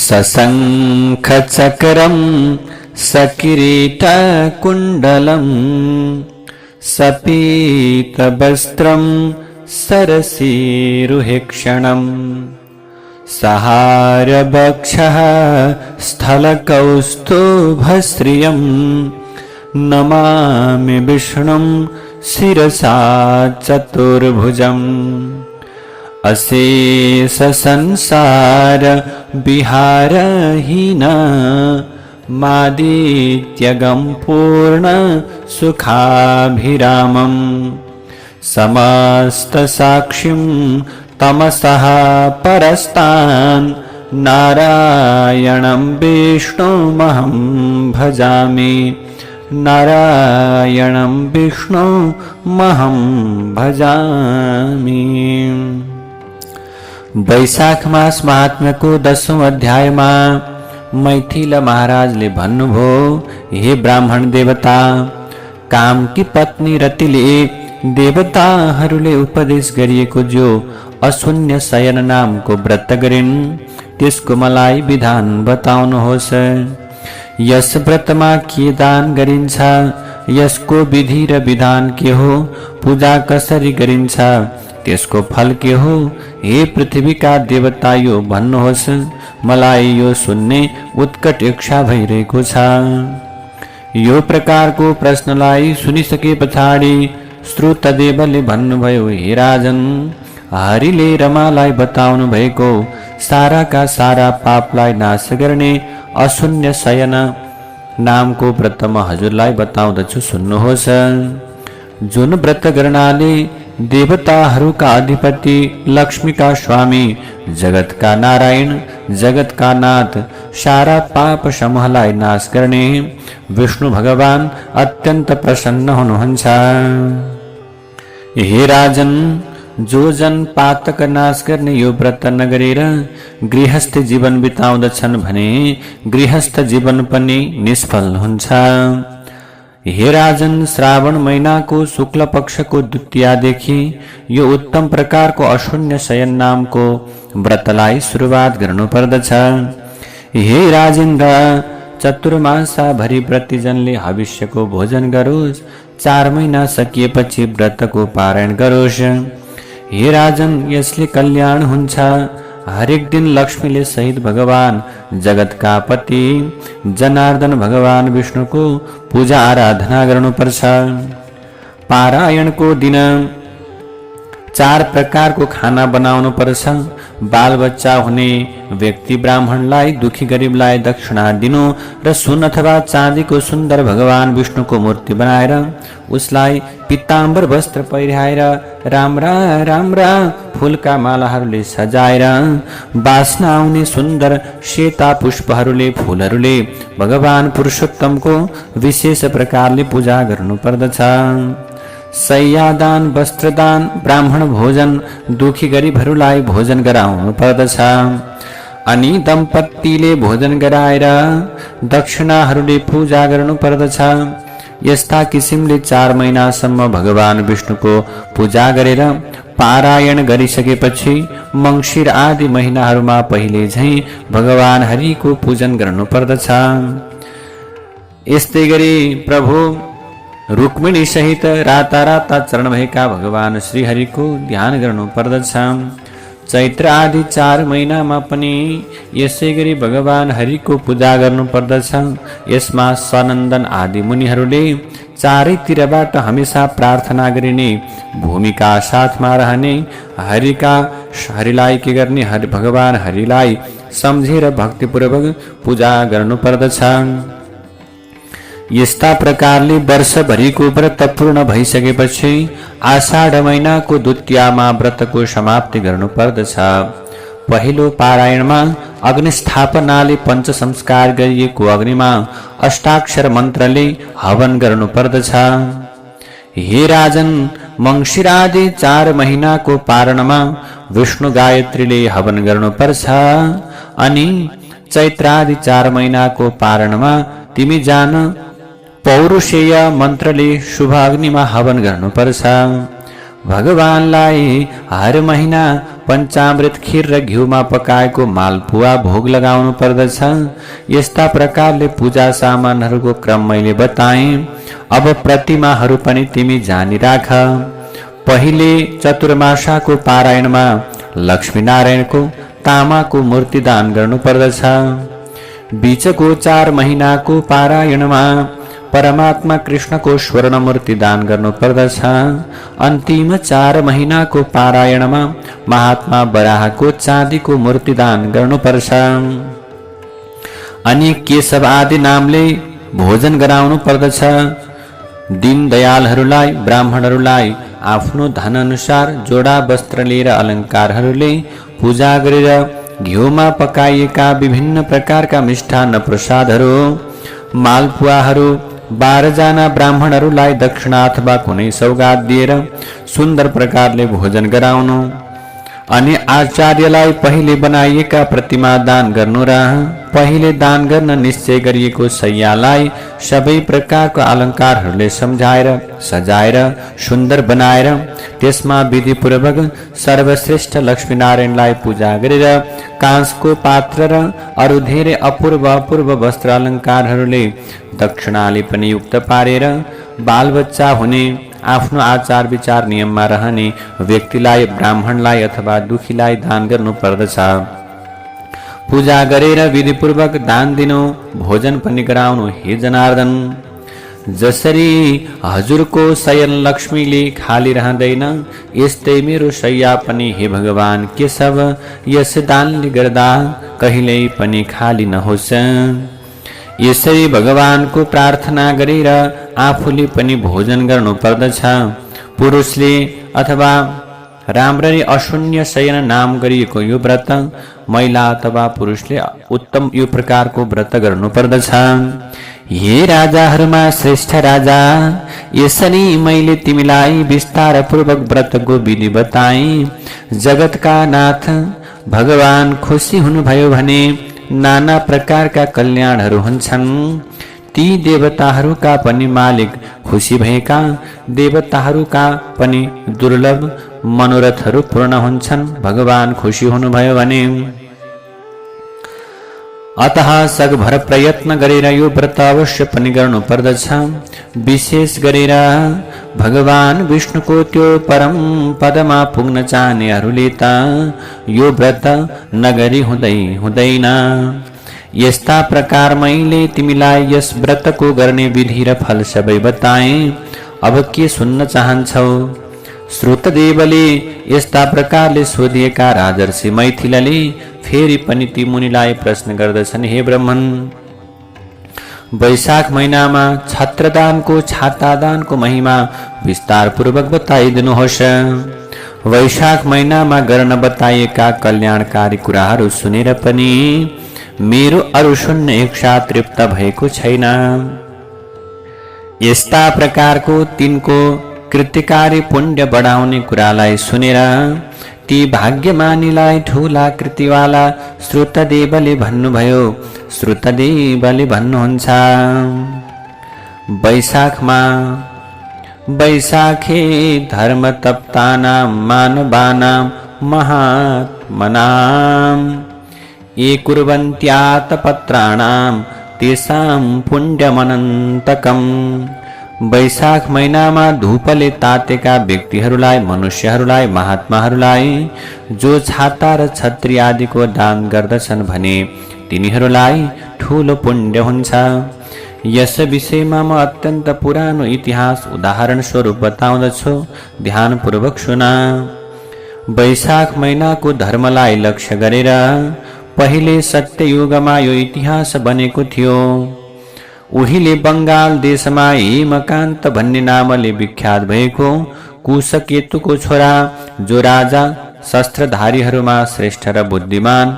सशङ्खचक्रं सकिरीटकुण्डलं सपीतवस्त्रं सरसीरुहेक्षणम् सहारवक्षः स्थलकौस्तुभश्रियं नमामि विष्णुं शिरसा चतुर्भुजम् अशेष संसार विहारहीन मादित्यगं पूर्ण सुखाभिरामं समस्त साक्षिं तमसः परस्तान् नारायणं विष्णुमहं भजामि नारायणं विष्णुमहं भजामि। वैशाख मास महात्म्य को 10औं अध्याय में मैथिल महाराजले भन्नुभयो, हे ब्राह्मण देवता, काम की पत्नी रतिले देवताहरूले उपदेश गरिएको जो अशून्य शयन नामको व्रत गरिन् त्यसको मलाई विधान बताउनुहोस्। यस व्रतमा के दान गरिन्छ, यसको विधि र विधान के हो, पूजा कसरी गरिन्छ, त्यसको फल के हो, हे पृथ्वीका देवता यो भन्नुहोस्। मलाई यो सुन्ने उत्कट इच्छा भइरहेको छ। यो प्रकारको प्रश्नलाई सुनिसके पछाडि श्रुतदेवले भन्नुभयो, हे राजन, हरिले रमालाई बताउनु भएको साराका सारा पापलाई नाश गर्ने अशून्य शयन नामको व्रत म हजुरलाई बताउँदछु, सुन्नुहोस्। जुन व्रत गर्नाले देवताहरूका अधिपति, लक्ष्मीका स्वामी, जगतका नारायण, जगतका नाथ, सारा पाप समूहलाई नाश गर्ने विष्णु भगवान अत्यन्त प्रसन्न हुनुहुन्छ। हे राजन, जो जन पातक नाश गर्ने यो व्रत नगरेर गृहस्थ जीवन बिताउँदछन् भने गृहस्थ जीवन पनि निष्फल हुन्छ। हे राजन, श्रावण महिनाको शुक्ल पक्षको द्वितीयादेखि यो उत्तम प्रकारको अशून्य शयन नामको व्रतलाई सुरुवात गर्नुपर्दछ। हे राजेन्द्र, चतुर्मासाभरि व्रतीजनले हविष्यको भोजन गरोस्, 4 महिना सकिएपछि व्रतको पारायण गरोस्। हे राजन, यसले कल्याण हुन्छ। हरेक दिन लक्ष्मीले सहित भगवान जगतका पति जनार्दन भगवान विष्णुको पूजा आराधना गर्नुपर्छ। पारायणको दिन 4 प्रकारको खाना बनाउनु पर्छ। बाल बच्चा हुने व्यक्ति ब्राह्मणलाई, दुखी गरिबलाई दक्षिणा दिनु र सुन अथवा चाँदीको सुन्दर भगवान विष्णुको मूर्ति बनाएर उसलाई पीताम्बर वस्त्र पहिराएर राम्रा राम्रा फूलका मालाहरूले सजाएर बास्ना आउने सुन्दर सेता पुष्पहरूले, फूलहरूले भगवान पुरुषोत्तमको विशेष प्रकारले पूजा गर्नुपर्दछ। शय्यादान, वस्त्रदान, ब्राह्मण भोजन, दुखी गरिबहरूलाई भोजन गराउनु पर्दछ। अनि दम्पतिले भोजन गराएर दक्षिणाहरूले पूजा गर्नु पर्दछ। यस्ता किसिमले 4 महिनासम्म भगवान विष्णुको पूजा गरेर पारायण गरिसकेपछि मङ्सिर आदि महिनाहरूमा पहिले झैं भगवान हरिको पूजन गर्नु पर्दछ। यस्तै गरी प्रभु रुक्मिणी सहित राता चरण भएका भगवान श्री हरिको ध्यान गर्नु पर्दछ। चैत्र आदि 4 महिनामा पनि यसै गरी भगवान हरिको पूजा गर्नु पर्दछ। यसमा सनन्दन आदि मुनिहरूले चारैतिरबाट हमेशा प्रार्थना गरिने, भूमिका साथमा रहने, हरिलाई के गर्ने, भगवान हरिलाई सम्झेर भक्तिपूर्वक पूजा गर्नु पर्दछ। यस्ता प्रकारले वर्षभरिको व्रत पूर्ण भइसकेपछि आषाढ महिनाको द्वितीयामा व्रतको समाप्ति गर्नुपर्दछ। पहिलो पारायणमा अग्निस्थापनाले पञ्च संस्कार गरिएको अग्निमा अष्टाक्षर मन्त्रले हवन गर्नुपर्दछ। हे राजन, मङ्सिर आदि 4 महिनाको पारणमा विष्णु गायत्रीले हवन गर्नुपर्छ। अनि चैत्र आदि 4 महिनाको पारणमा तिमी जान पौरुषेय मन्त्रले शुभ अग्निमा हवन गर्नुपर्छ। भगवानलाई हर महिना पञ्चामृत खीर र घिउमा पकाएको मालपुवा भोग लगाउनु पर्दछ। यस्ता प्रकारले पूजा सामानहरूको क्रम मैले बताएँ। अब प्रतिमाहरू पनि तिमी जानिराख। पहिले चतुर्मासाको पारायणमा लक्ष्मीनारायणको तामाको मूर्ति दान गर्नु पर्दछ। बीचको 4 महिनाको पारायणमा परमात्मा कृष्णको स्वर्ण मूर्ति दान गर्नु पर्दछ। अन्तिम 4 महिनाको पारायणमा महात्मा बराहको चाँदीको मूर्ति दान गर्नुपर्छ। अनि केशव आदि नामले भोजन गराउनु पर्दछ। दीनदयालहरूलाई ब्राह्मणहरूलाई आफ्नो धन अनुसार जोडा वस्त्र लिएर अलङ्कारहरूले पूजा गरेर घिउमा पकाइएका विभिन्न प्रकारका मिष्ठान्न प्रसादहरू मालपुवाहरू 12 जना ब्राह्मणहरूलाई दक्षिणा अथवा कुनै सौगात दिएर सुन्दर प्रकारले भोजन गराउनु। अनि आचार्यलाई पहिले बनाइएका प्रतिमा दान गर्नु र पहिले दान गर्न निश्चय गरिएको शैयालाई सबै प्रकारको अलङ्कारहरूले सजाएर सुन्दर बनाएर त्यसमा विधिपूर्वक सर्वश्रेष्ठ लक्ष्मीनारायणलाई पूजा गरेर काँसको पात्र र अरू धेरै अपूर्व वस्त्र अलङ्कारहरूले दक्षिणाले पनि युक्त पारेर बालबच्चा हुने आफ्नो आचार विचार नियममा रहने व्यक्तिलाई ब्राह्मणलाई अथवा दुखीलाई दान गर्नु पर्दछ। पूजा गरेर विधिपूर्वक दान दिनु, भोजन पनि गराउनु। हे जनार्दन, जसरी हजुरको शयन लक्ष्मीले खाली रहँदैन यस्तै मेरो शैया पनि हे भगवान केशव यस दानले गर्दा कहिल्यै पनि खाली नहोस्। यसरी भगवानको प्रार्थना गरेर आफूले पनि भोजन गर्नु पर्दछ। पुरुषले अथवा राम्ररी अशून्य शयन नाम गरिएको यो व्रत महिला अथवा पुरुषले उत्तम यो प्रकारको व्रत गर्नु पर्दछ। हे राजाहरूमा श्रेष्ठ राजा, यसरी मैले तिमीलाई विस्तार पूर्वक व्रतको विधि बताएँ। जगतका नाथ भगवान खुसी हुनुभयो भने नाना प्रकारका कल्याणहरू हुन्छन्। ती देवताहरूका पनि मालिक खुसी भएका देवताहरूका पनि दुर्लभ मनोरथहरू पूर्ण हुन्छन्। भगवान खुसी हुनुभयो भने अतः सकभर प्रयत्न गरेर यो व्रत अवश्य पनि गर्नु पर्दछ। विशेष गरेर भगवान विष्णुको त्यो परम पदमा पुग्न चाहनेहरूले त यो व्रत नगरी हुँदैन। यस्ता प्रकार मैले तिमीलाई यस व्रतको गर्ने विधि र फल सबै बताएँ। अब के सुन्न चाहन्छौ? श्रुतदेवले यस्ता प्रकारले सोधिएका राजर्षि मैथिलले फेरि पनि ती मुनिलाई प्रश्न गर्दछन्। हे ब्राह्मण, वैशाख महिनामा छत्रदानको छातादानको महिमा विस्तार पूर्वक बताइदिनुहोस्। वैशाख महिनामा गर्न बताइएका कल्याणकारी कुराहरू सुनेर पनि मेरो अरू सुन्न इच्छा तृप्त भएको छैन। यस्ता प्रकारको तिनको कृतिकारी पुण्य बढाउने कुरालाई सुनेर ती भाग्यमानीलाई ठूला कृतिवाला श्रुतदेवले भन्नुभयो। श्रुतदेवले भन्नुहुन्छ, वैशाखे धर्म तप्तानां मानवानां महात्मनां ये कुर्वन्त्यातपत्राणां तेषां पुण्यमनन्तकम्। वैशाख महिनामा धूपले तातेका व्यक्तिहरूलाई, मनुष्यहरूलाई, महात्माहरूलाई जो छाता र छत्री आदिको दान गर्दछन् भने तिनीहरूलाई ठूलो पुण्य हुन्छ। यस विषयमा म अत्यन्त पुरानो इतिहास उदाहरण स्वरूप बताउँदछु, ध्यानपूर्वक सुन। वैशाख महिनाको धर्मलाई लक्ष्य गरेर पहिले सत्ययुगमा यो इतिहास बनेको थियो। उहिले बंगाल देशमा हेमकान्त भन्ने नामले विख्यात भएको कुशकेतुको छोरा जो राजा शस्त्रधारीहरूमा श्रेष्ठ र बुद्धिमान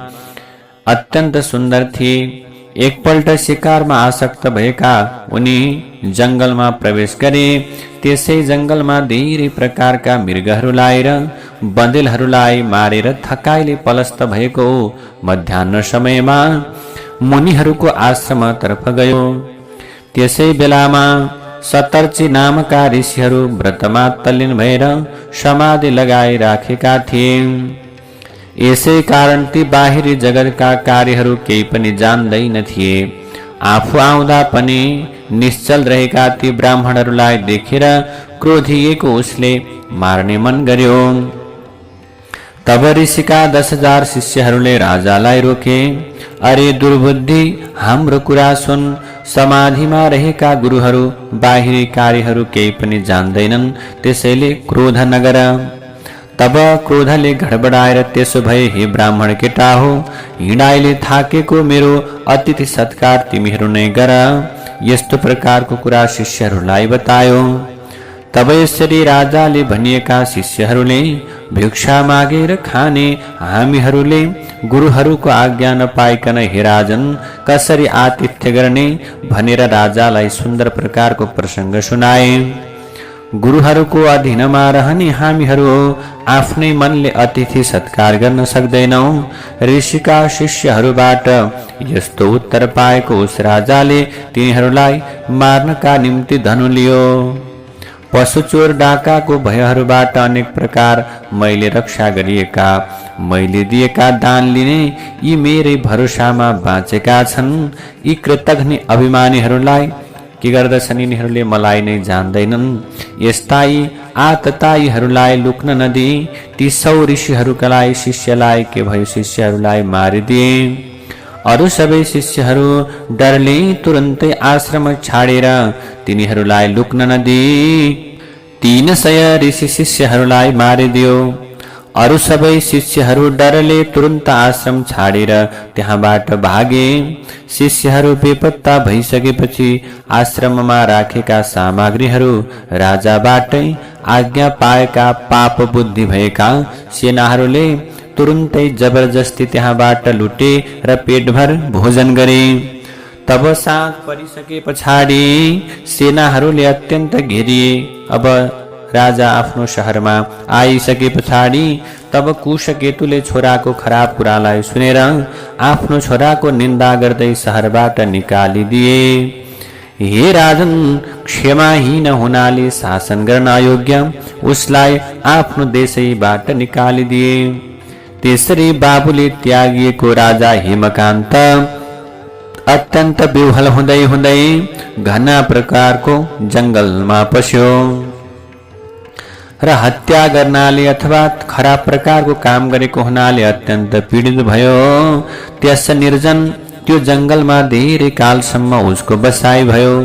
अत्यन्त सुन्दर थिए। एकपल्ट शिकारमा आसक्त भएका उनी जंगलमा प्रवेश गरे। त्यसै जंगलमा धेरै प्रकारका मृगहरूलाई र बँदेलहरूलाई मारेर थकाइले पलस्त भएको मध्याह्न समयमा मुनिहरूको आश्रमतर्फ गयो। त्यसै बेलामा सतर्ची नामका ऋषिहरू व्रतमा तल्लीन भएर समाधि लगाई राखेका थिए। यसै कारण ती बाहिरी जगतका कार्यहरू केही पनि जान्दैन थिए। आफू आउँदा पनि निश्चल रहेका ती ब्राह्मणहरूलाई देखेर क्रोधिएको उसले मार्ने मन गर्यो। तब ऋषिका 10,000 शिष्यहरूले राजालाई रोके। अरे दुर्बुद्धि, हाम्रो कुरा सुन। समाधिमा रहेका गुरुहरू बाहिरी कार्यहरू केही पनि जान्दैनन्, त्यसैले क्रोध नगर। तब क्रोधले घडबडाएर, त्यसो भए हे ब्राह्मण केटा हो, हिँडाइले थाकेको मेरो अतिथि सत्कार तिमीहरू नै गर। यस्तो प्रकारको कुरा शिष्यहरूलाई बतायो। तब यसरी राजाले भनिएका शिष्यहरूले भिक्षा मागेर खाने हामीहरूले गुरुहरूको आज्ञा नपाइकन हे राजन कसरी आतिथ्य गर्ने भनेर राजालाई सुन्दर प्रकारको प्रसङ्ग सुनाए। गुरुहरूको अधीनमा रहने हामीहरू आफ्नै मनले अतिथि सत्कार गर्न सक्दैनौँ। ऋषिका शिष्यहरूबाट यस्तो उत्तर पाएको उस राजाले तिनीहरूलाई मार्नका निम्ति धनु लियो। पशु चोर डाकाको भयहरूबाट अनेक प्रकार मैले रक्षा गरिएका, मैले दिएका दान लिने यी मेरै भरोसामा बाँचेका छन्। यी कृतज्ञ अभिमानीहरूलाई के गर्दछन्? यिनीहरूले मलाई नै जान्दैनन्। यस्ता यी आततायीहरूलाई लुक्न नदिई ती 100 ऋषिहरूकालाई शिष्यलाई के भयो, शिष्यहरूलाई मारिदिए। अरू सबै शिष्यहरू डरले तुरन्तै आश्रम छाडेर तिनीहरूलाई लुक्न नदिई 300 ऋषि शिष्यहरूलाई मारिदियो। अरू सबै शिष्यहरू डरले तुरन्त आश्रम छाडेर त्यहाँबाट भागे। शिष्यहरू बेपत्ता भइसकेपछि आश्रममा राखेका सामग्रीहरू राजाबाटै आज्ञा पाएका पाप बुद्धि भएका सेनाहरूले तुरुन्तै जबरजस्ती त्यहाँबाट लुटे र पेटभर भोजन गरे। तब साँझ परिसके पछाडि सेनाहरूले अत्यन्त घेरिए। अब राजा आफ्नो शहरमा आइसके पछाडि तब कुशकेतुले छोराको खराब कुरालाई सुनेर आफ्नो छोराको निन्दा गर्दै शहरबाट निकालिदिए। हे राजन, क्षमाहीन हुनाले शासन गर्न अयोग्य उसलाई आफ्नो देशैबाट निकालिदिए। त्यसरी बाबुले त्यागिएको राजा हेमकान्त अत्यन्त विह्वल हुँदै हुँदै घना प्रकारको जंगलमा पस्यो र हत्या गर्नाले अथवा खराब प्रकारको काम गरेको हुनाले अत्यन्त पीडित भयो। त्यस निर्जन त्यो जंगलमा धेरै कालसम्म उसको बसाइ भयो।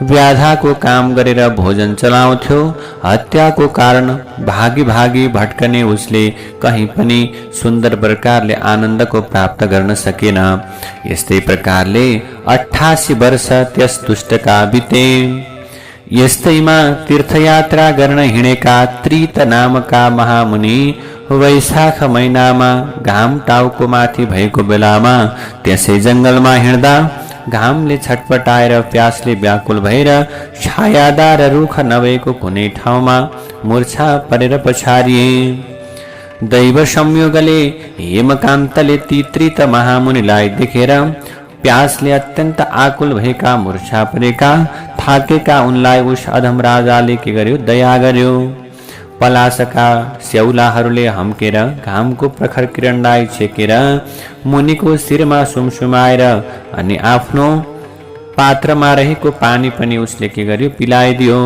व्याधाको काम गरेर भोजन चलाउँथ्यो। हत्याको कारण भागी भागी भट्कने उसले कहीँ पनि सुन्दर प्रकारले आनन्दको प्राप्त गर्न सकेन। यस्तै प्रकारले 88 वर्ष त्यस दुष्टका बिते। यस्तैमा तीर्थयात्रा गर्न हिँडेका त्रित नामका महामुनि वैशाख महिनामा घाम टाउको माथि भएको बेलामा त्यसै जंगलमा हिँड्दा घामले छटपटाएर प्यासले व्याकुल भएर छायादार रुख नभएको कुनै ठाउँमा मूर्छा परेर पछारिए। दैव संयोगले हेमकान्तले ती त्रित महामुनिलाई देखेर प्यासले अत्यन्त आकुल भएका, मूर्छा परेका, थाकेका उनलाई उस अधम राजाले के गर्यो? दया गर्यो। पलासका स्याउलाहरूले हम्केर घामको प्रखर किरणलाई छेकेर मुनिको शिरमा सुमसुमाएर अनि आफ्नो पात्रमा रहेको पानी पनि उसले के गर्यो? पिलाइदियो।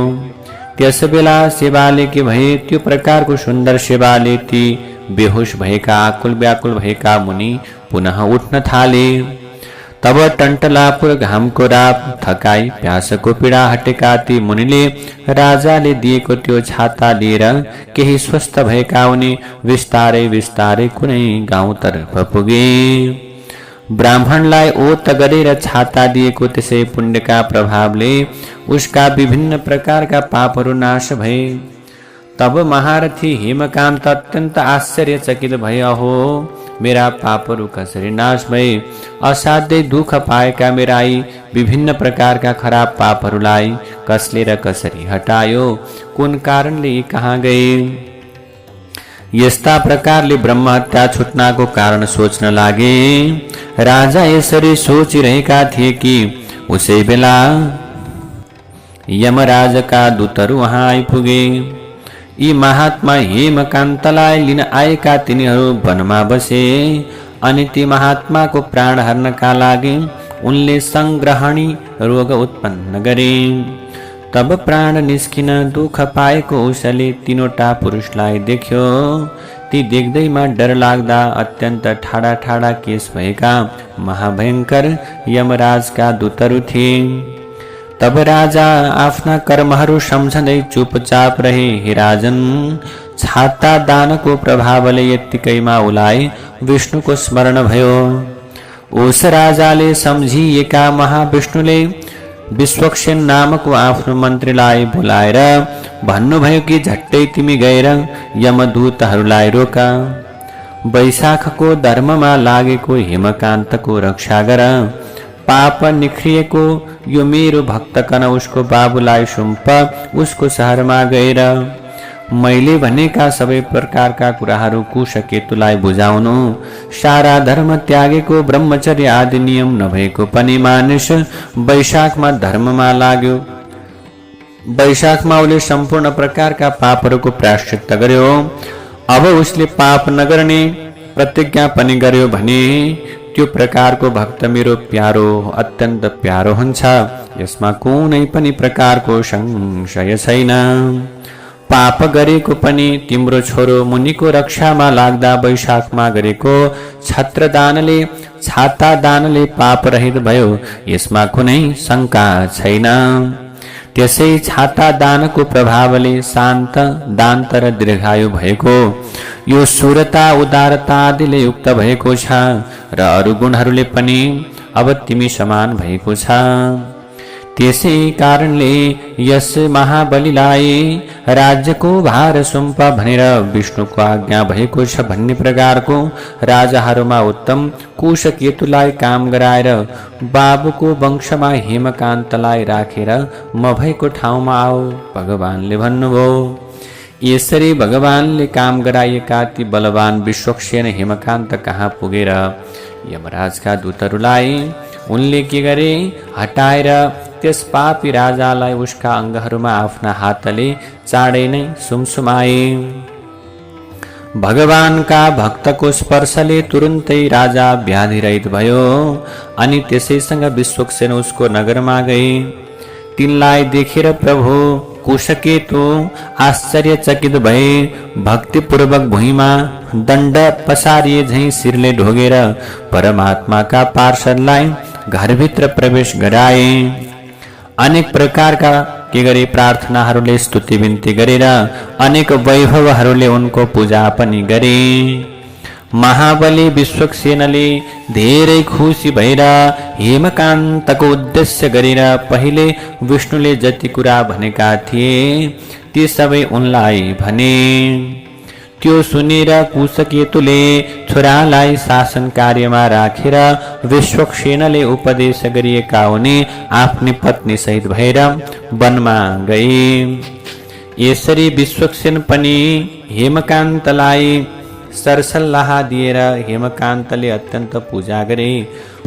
त्यस बेला सेवाले के भए? त्यो प्रकारको सुन्दर सेवाले ती बेहोस भएका, आकुल व्याकुल भएका मुनि पुनः उठ्न थाले। तब टन्टलापुर घामको राप, थकाई, प्यासको पीडा हटेका ती मुनिले राजाले दिएको त्यो छाता लिएर केही स्वस्थ भएका उनी विस्तारै विस्तारै कुनै गाउँतर्फ पुगे। ब्राह्मणलाई ओत गरेर छाता दिएको त्यसै पुण्यका प्रभावले उसका विभिन्न प्रकारका पापहरू नाश भए। तब महारथी हेमकान्त अत्यन्त आश्चर्यचकित भए। अहो, मेरा पापहरू कसरी नाश भए? असाध्यै दुःख पाएका मेरा यी विभिन्न प्रकारका खराब पापहरूलाई कसले र कसरी हटायो? कुन कारणले यी कहाँ गए? यस्ता प्रकारले ब्रह्महत्या छुट्नको कारण सोच्न लागे। राजा यसरी सोचिरहेका थिए कि उसै बेला यमराजका दूतहरू वहाँ आइपुगे। यी महात्मा हेमकान्तलाई लिन आएका तिनीहरू वनमा बसे अनि ती महात्माको प्राण हर्नका लागि उनले संग्रहणी रोग उत्पन्न गरे। तब प्राण निस्किन दुःख पाएको उसले तीनवटा पुरुषलाई देख्यो। ती देख्दैमा डर लाग्दा अत्यन्त ठाडा ठाडा केश भएका महाभयंकर यमराजका दूतहरू थिए। तब राजा आफ्ना कर्महरू सम्झँदै चुपचाप रहे। हे राजन, छाता दानको प्रभावले यत्तिकैमा उलाई विष्णुको स्मरण भयो। उस राजाले सम्झिएका महाविष्णुले विश्वक्सेन नामको आफ्नो मन्त्रीलाई बोलाएर भन्नुभयो कि झट्टै तिमी गएर यमदूतहरूलाई रोक। वैशाखको धर्ममा लागेको हेमकान्तको रक्षा गर। पाप निख्रिएको यो मेरो भक्त कन उसको बाबुलाई सुम्प उसको शहरमा गएर मैले भनेका सबै प्रकारका कुराहरू कुशकेतुलाई बुझाउनु। सारा धर्म त्यागेको ब्रह्मचर्य आदि नियम नभएको पनि मानिस वैशाखमा धर्ममा लाग्यो। वैशाखमा उसले सम्पूर्ण प्रकारका पापहरूको प्रायश्चित्त गर्यो। अब उसले पाप नगर्ने प्रतिज्ञा पनि गर्यो भने त्यो प्रकारको भक्त मेरो प्यारो अत्यन्त प्यारो हुन्छ। यसमा कुनै पनि प्रकारको संशय छैन। पाप गरेको पनि तिम्रो छोरो मुनिको रक्षामा लाग्दा वैशाखमा गरेको छत्रदानले छाता दानले पाप रहित भयो। यसमा कुनै शंका छैन। त्यसै छाता दानको प्रभावले शान्त दान्त र दीर्घायु भएको यो शूरता उदारता आदिले युक्त भएको छ र अरु गुणहरूले पनि अब तिमी समान भएको छ। त्यसै कारणले यस महाबलीलाई राज्यको भार सुम्प भनेर विष्णुको आज्ञा भएको छ भन्ने प्रकारको राजाहरूमा उत्तम कुशकेतुलाई काम गराएर बाबुको वंशमा हेमकान्तलाई राखेर म भएको ठाउँमा आओ भगवानले भन्नुभयो। यसरी भगवानले काम गराएका ती बलवान विश्वक्सेन हेमकान्त कहाँ पुगेर यमराजका दूतहरूलाई उनले के गरे हटाएर त्यस पापी राजालाई उसका अङ्गहरूमा आफ्ना हातले चाँडै नै सुमसुमाए। भगवानका भक्तको स्पर्शले तुरुन्तै राजा व्याधिरहित भयो अनि त्यसैसँग विश्वक्सेन उसको नगरमा गए। तिनलाई देखेर प्रभु कुशकेतु आश्चर्यचकित भए। भक्तिपूर्वक भुइँमा दण्ड पसारिए झैं शिरले ढोगेर परमात्माका पार्षदलाई घरभित्र प्रवेश गराए। अनेक प्रकारका के गरे प्रार्थनाहरूले स्तुति बिन्ती गरेर अनेक वैभवहरूले उनको पूजा पनि गरे। महाबली विश्वक्सेनले धेरै खुसी भएर हेमकान्तको उद्देश्य गरेर पहिले विष्णुले जति कुरा भनेका थिए ती सबै उनलाई भने। त्यो सुनेर कुशकेतुले छोरालाई शासन कार्यमा राखेर विश्वक्सेनले उपदेश गरिएका उनी आफ्नी पत्नी सहित भएर वनमा गए। यसरी विश्वक्सेन पनि हेमकान्तलाई सरसल्लाह दिएर हेमकान्तले अत्यन्त पूजा गरे।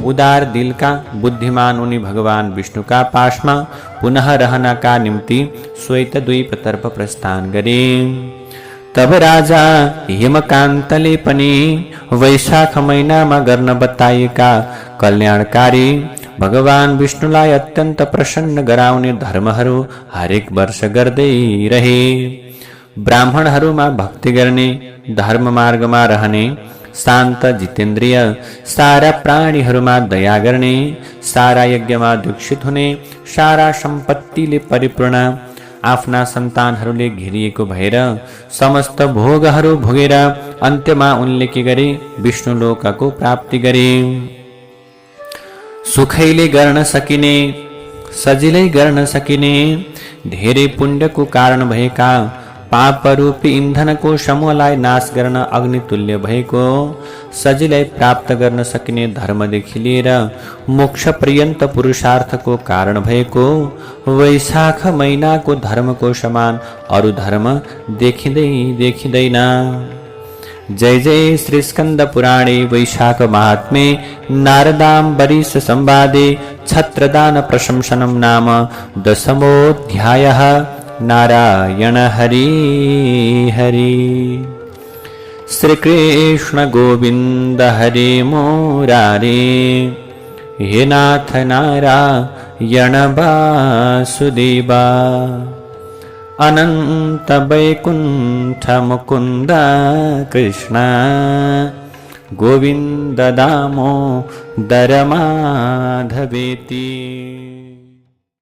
उदार दिलका बुद्धिमान उनी भगवान विष्णुका पासमा पुनः रहनका निम्ति श्वेतद्वीपतर्फ प्रस्थान गरे। तब राजा हेमकान्तले पनि वैशाख महिनामा गर्न बताएका कल्याणकारी भगवान विष्णुलाई अत्यन्त प्रसन्न गराउने धर्महरू हरेक वर्ष गर्दै रहे। ब्राह्मणहरूमा भक्ति गर्ने, धर्म मार्गमा रहने, शान्त जितेन्द्रिय, सारा प्राणीहरूमा दया गर्ने, सारा यज्ञमा दीक्षित हुने, सारा सम्पत्तिले परिपूर्ण, आफ्ना सन्तानहरूले घेरिएको भएर समस्त भोगहरू भोगेर अन्त्यमा उनले के गरे विष्णु लोकको प्राप्ति गरे। सुखैले गर्न सकिने, सजिलै गर्न सकिने, धेरै पुण्यको कारण भएका पापरूपी इन्धनको समूहलाई नाश गर्न अग्नितुल्य भएको, सजिलै प्राप्त गर्न सकिने धर्मदेखि लिएर मोक्ष पर्यन्त पुरुषार्थको कारण भएको वैशाख महिनाको धर्मको समान अरू धर्म देखिँदैन। जय जय श्री स्कंद पुराणे वैशाख महात्मे नारदाम्बरीश संवादे छत्रदान प्रशंसनं नाम दशमोऽध्यायः। नारायण हरि हरि। श्री कृष्ण गोविंद हरे मुरारे, हे नाथ नारायण वासुदेवा। अनंत वैकुंठ मुकुंद कृष्ण, गोविंद दामोदर माधवेति।